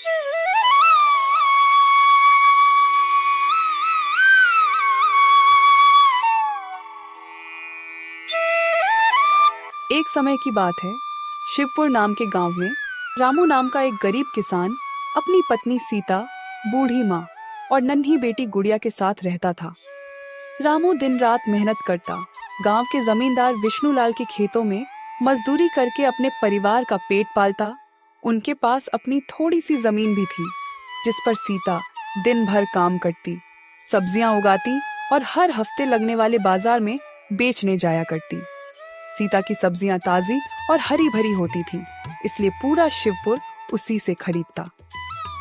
एक समय की बात है, शिवपुर नाम के गांव में रामू नाम का एक गरीब किसान अपनी पत्नी सीता, बूढ़ी माँ और नन्ही बेटी गुड़िया के साथ रहता था। रामू दिन रात मेहनत करता, गांव के जमींदार विष्णुलाल के खेतों में मजदूरी करके अपने परिवार का पेट पालता। उनके पास अपनी थोड़ी सी जमीन भी थी, जिस पर सीता दिन भर काम करती, सब्जियां उगाती और हर हफ्ते लगने वाले बाजार में बेचने जाया करती। सीता की सब्जियां ताजी और हरी भरी होती थीं, इसलिए पूरा शिवपुर उसी से खरीदता।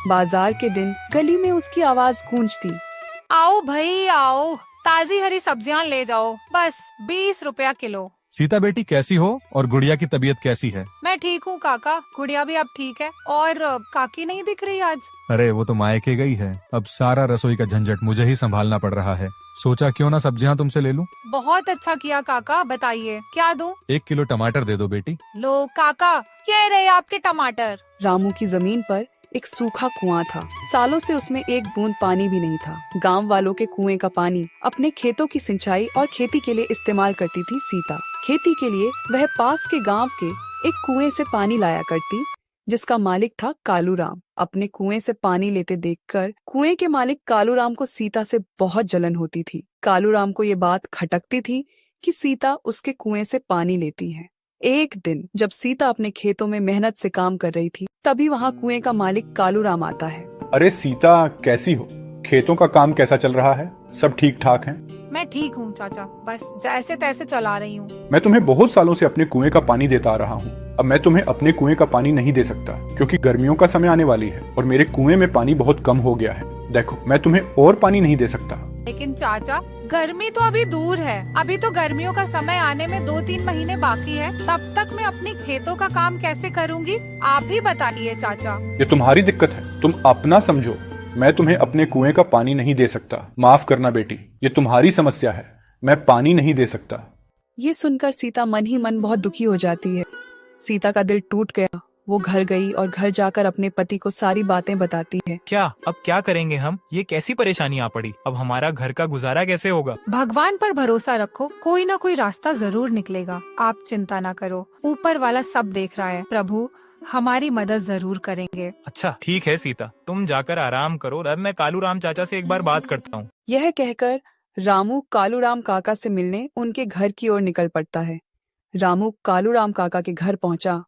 बाजार के दिन गली में उसकी आवाज गूंजती, आओ भाई आओ, ताजी हरी सब्जियां ले जाओ, बस 20 रुपया किलो। सीता बेटी कैसी हो और गुड़िया की तबीयत कैसी है? मैं ठीक हूँ काका, गुड़िया भी अब ठीक है। और काकी नहीं दिख रही आज। अरे वो तो मायके गई है, अब सारा रसोई का झंझट मुझे ही संभालना पड़ रहा है। सोचा क्यों ना सब्जियां तुमसे ले लूं। बहुत अच्छा किया काका, बताइए क्या दूं? 1 किलो टमाटर दे दो बेटी। लो काका, ये रहे आपके टमाटर। रामू की जमीन पर एक सूखा कुआं था। सालों से उसमें एक बूंद पानी भी नहीं था। गांव वालों के कुएं का पानी अपने खेतों की सिंचाई और खेती के लिए इस्तेमाल करती थी सीता। खेती के लिए वह पास के गांव के एक कुएं से पानी लाया करती, जिसका मालिक था कालूराम। अपने कुएं से पानी लेते देखकर कुएं के मालिक कालूराम को सीता से बहुत जलन होती थी। कालूराम को ये बात खटकती थी कि सीता उसके कुएं से पानी लेती है। एक दिन जब सीता अपने खेतों में मेहनत से काम कर रही थी, तभी वहाँ कुएं का मालिक कालूराम आता है। अरे सीता, कैसी हो? खेतों का काम कैसा चल रहा है? सब ठीक ठाक है? मैं ठीक हूँ चाचा, बस जैसे तैसे चला रही हूँ। मैं तुम्हें बहुत सालों से अपने कुएं का पानी देता आ रहा हूँ। अब मैं तुम्हें अपने कुएं का पानी नहीं दे सकता, क्योंकि गर्मियों का समय आने वाली है और मेरे कुएं में पानी बहुत कम हो गया है। देखो, मैं तुम्हें और पानी नहीं दे सकता। लेकिन चाचा, गर्मी तो अभी दूर है। अभी तो गर्मियों का समय आने में 2-3 महीने बाकी है। तब तक मैं अपने खेतों का काम कैसे करूँगी? आप ही बताइए चाचा। ये तुम्हारी दिक्कत है, तुम अपना समझो। मैं तुम्हें अपने कुएं का पानी नहीं दे सकता। माफ करना बेटी, ये तुम्हारी समस्या है, मैं पानी नहीं दे सकता। ये सुनकर सीता मन ही मन बहुत दुखी हो जाती है। सीता का दिल टूट गया। वो घर गई और घर जाकर अपने पति को सारी बातें बताती है। क्या अब क्या करेंगे हम? ये कैसी परेशानी आ पड़ी? अब हमारा घर का गुजारा कैसे होगा? भगवान पर भरोसा रखो, कोई ना कोई रास्ता जरूर निकलेगा। आप चिंता ना करो, ऊपर वाला सब देख रहा है। प्रभु हमारी मदद जरूर करेंगे। अच्छा ठीक है सीता, तुम जाकर आराम करो, अब मैं कालूराम चाचा से एक बार बात करता हूँ। यह कहकर रामू कालूराम काका से मिलने उनके घर की ओर निकल पड़ता है। रामू कालूराम काका के घर पहुंचा।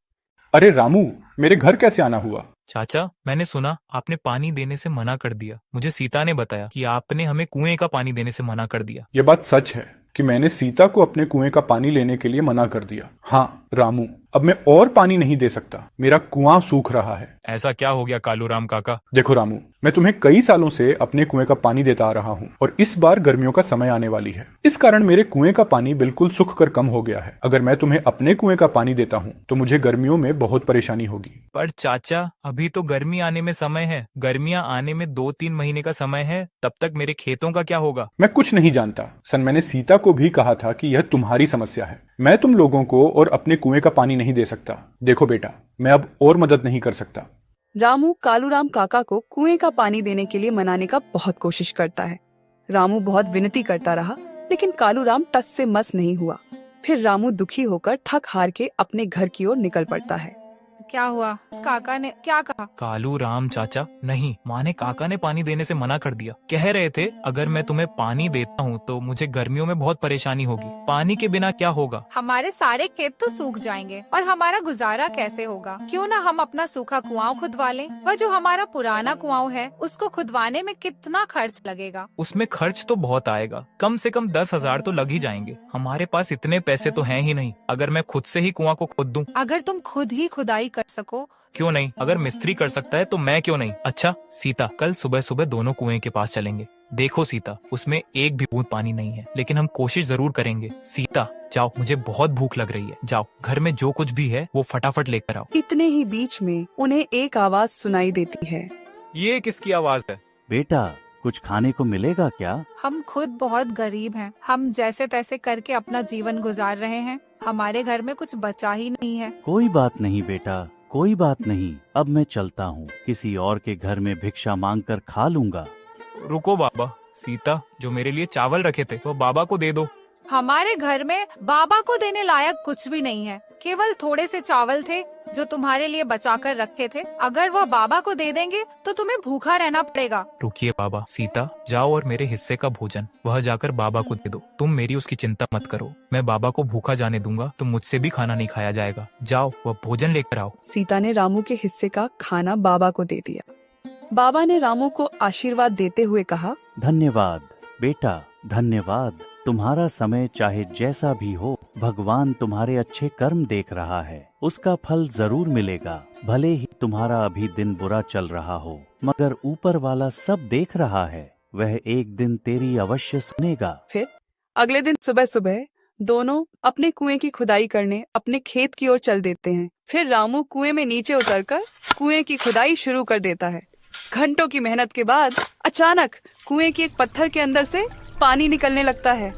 अरे रामू, मेरे घर कैसे आना हुआ? चाचा, मैंने सुना आपने पानी देने से मना कर दिया। मुझे सीता ने बताया कि आपने हमें कुएं का पानी देने से मना कर दिया। ये बात सच है कि मैंने सीता को अपने कुएं का पानी लेने के लिए मना कर दिया। हाँ रामू, अब मैं और पानी नहीं दे सकता, मेरा कुआं सूख रहा है। ऐसा क्या हो गया कालूराम काका? देखो रामू, मैं तुम्हें कई सालों से अपने कुएं का पानी देता आ रहा हूँ और इस बार गर्मियों का समय आने वाली है। इस कारण मेरे कुएं का पानी बिल्कुल सूख कर कम हो गया है। अगर मैं तुम्हें अपने कुएं का पानी देता हूँ तो मुझे गर्मियों में बहुत परेशानी होगी। पर चाचा, अभी तो गर्मी आने में समय है, गर्मियाँ आने में 2-3 महीने का समय है, तब तक मेरे खेतों का क्या होगा? मैं कुछ नहीं जानता सन, मैंने सीता को भी कहा था कि यह तुम्हारी समस्या है। मैं तुम लोगों को और अपने कुएं का पानी नहीं दे सकता। देखो बेटा, मैं अब और मदद नहीं कर सकता। रामू कालूराम काका को कुएं का पानी देने के लिए मनाने का बहुत कोशिश करता है। रामू बहुत विनती करता रहा, लेकिन कालूराम टस से मस नहीं हुआ। फिर रामू दुखी होकर थक हार के अपने घर की ओर निकल पड़ता है। क्या हुआ? इस काका ने क्या कहा? कालूराम चाचा, नहीं, माँ ने काका ने पानी देने से मना कर दिया। कह रहे थे अगर मैं तुम्हें पानी देता हूँ तो मुझे गर्मियों में बहुत परेशानी होगी। पानी के बिना क्या होगा? हमारे सारे खेत तो सूख जाएंगे और हमारा गुजारा कैसे होगा? क्यों ना हम अपना सूखा कुआं खुदवा लें? वह जो हमारा पुराना कुआं है, उसको खुदवाने में कितना खर्च लगेगा? उसमें खर्च तो बहुत आएगा, कम से कम 10,000 तो लग ही जाएंगे। हमारे पास इतने पैसे तो हैं ही नहीं। अगर मैं खुद से ही कुआं को खोद दूं? अगर तुम खुद ही खुदाई कर सको? क्यों नहीं, अगर मिस्त्री कर सकता है तो मैं क्यों नहीं। अच्छा सीता, कल सुबह सुबह दोनों कुएं के पास चलेंगे। देखो सीता, उसमें एक भी बूंद पानी नहीं है, लेकिन हम कोशिश जरूर करेंगे। सीता जाओ, मुझे बहुत भूख लग रही है। जाओ, घर में जो कुछ भी है वो फटाफट लेकर आओ। इतने ही बीच में उन्हें एक आवाज सुनाई देती है। ये किसकी आवाज है? बेटा, कुछ खाने को मिलेगा क्या? हम खुद बहुत गरीब हैं। हम जैसे तैसे करके अपना जीवन गुजार रहे हैं। हमारे घर में कुछ बचा ही नहीं है। कोई बात नहीं बेटा, कोई बात नहीं, अब मैं चलता हूँ। किसी और के घर में भिक्षा मांग कर खा लूंगा। रुको बाबा, सीता जो मेरे लिए चावल रखे थे वो बाबा को दे दो। हमारे घर में बाबा को देने लायक कुछ भी नहीं है। केवल थोड़े से चावल थे जो तुम्हारे लिए बचा कर रखे थे। अगर वह बाबा को दे देंगे तो तुम्हें भूखा रहना पड़ेगा। रुकिए बाबा, सीता जाओ और मेरे हिस्से का भोजन वह जाकर बाबा को दे दो। तुम मेरी उसकी चिंता मत करो, मैं बाबा को भूखा जाने दूंगा तो मुझसे भी खाना नहीं खाया जाएगा। जाओ वह भोजन लेकर आओ। सीता ने रामू के हिस्से का खाना बाबा को दे दिया। बाबा ने रामू को आशीर्वाद देते हुए कहा, धन्यवाद बेटा, धन्यवाद। तुम्हारा समय चाहे जैसा भी हो, भगवान तुम्हारे अच्छे कर्म देख रहा है, उसका फल जरूर मिलेगा। भले ही तुम्हारा अभी दिन बुरा चल रहा हो, मगर ऊपर वाला सब देख रहा है, वह एक दिन तेरी अवश्य सुनेगा। फिर अगले दिन सुबह सुबह दोनों अपने कुएं की खुदाई करने अपने खेत की ओर चल देते हैं। फिर रामू कुएं में नीचे उतरकर कुएं की खुदाई शुरू कर देता है। घंटों की मेहनत के बाद अचानक कुएं की एक पत्थर के अंदर से पानी निकलने लगता है।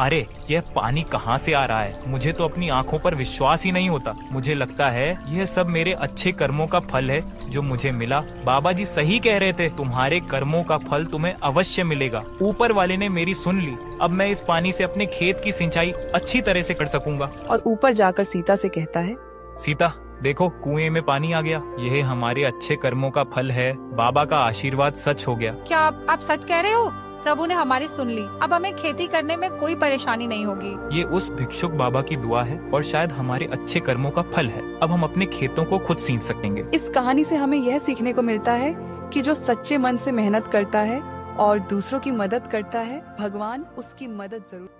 अरे यह पानी कहाँ से आ रहा है? मुझे तो अपनी आंखों पर विश्वास ही नहीं होता। मुझे लगता है यह सब मेरे अच्छे कर्मों का फल है जो मुझे मिला। बाबा जी सही कह रहे थे, तुम्हारे कर्मों का फल तुम्हें अवश्य मिलेगा। ऊपर वाले ने मेरी सुन ली। अब मैं इस पानी से अपने खेत की सिंचाई अच्छी तरह से कर सकूंगा। और ऊपर जाकर सीता से कहता है, सीता देखो, कुएं में पानी आ गया। यह हमारे अच्छे कर्मों का फल है। बाबा का आशीर्वाद सच हो गया। क्या आप सच कह रहे हो? प्रभु ने हमारी सुन ली। अब हमें खेती करने में कोई परेशानी नहीं होगी। ये उस भिक्षुक बाबा की दुआ है और शायद हमारे अच्छे कर्मों का फल है। अब हम अपने खेतों को खुद सींच सकेंगे। इस कहानी से हमें यह सीखने को मिलता है कि जो सच्चे मन से मेहनत करता है और दूसरों की मदद करता है, भगवान उसकी मदद जरूर